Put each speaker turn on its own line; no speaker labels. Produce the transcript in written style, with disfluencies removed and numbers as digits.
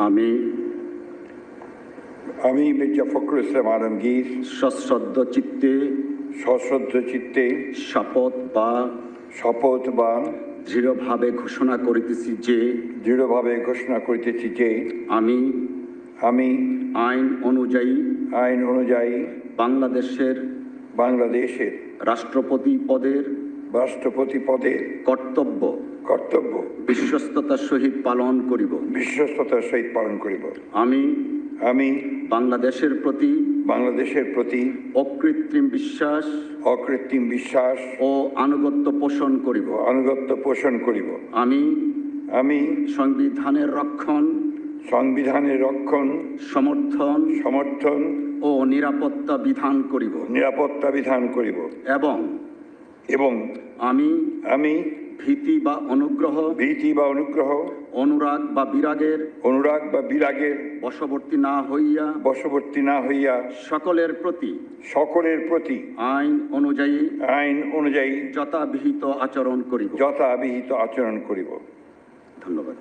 আমি মির্জা ফখরুল ইসলাম আলমগীর
সশ্রদ্ধ চিত্তে শপথ বা দৃঢ়ভাবে ঘোষণা করিতেছি যে আমি আইন অনুযায়ী বাংলাদেশের রাষ্ট্রপতি পদের কর্তব্য বিশ্বস্ততার সহিত পালন করিব। আমি বাংলাদেশের প্রতি অকৃত্রিম বিশ্বাস ও আনুগত্য পোষণ করিব। আমি সংবিধানের রক্ষণ সমর্থন ও নিরাপত্তা বিধান করিব এবং আমি ভীতি বা অনুগ্রহ অনুরাগ বা বিরাগের বশবর্তী না হইয়া সকলের প্রতি আইন অনুযায়ী যথাবিহিত আচরণ করিব। ধন্যবাদ।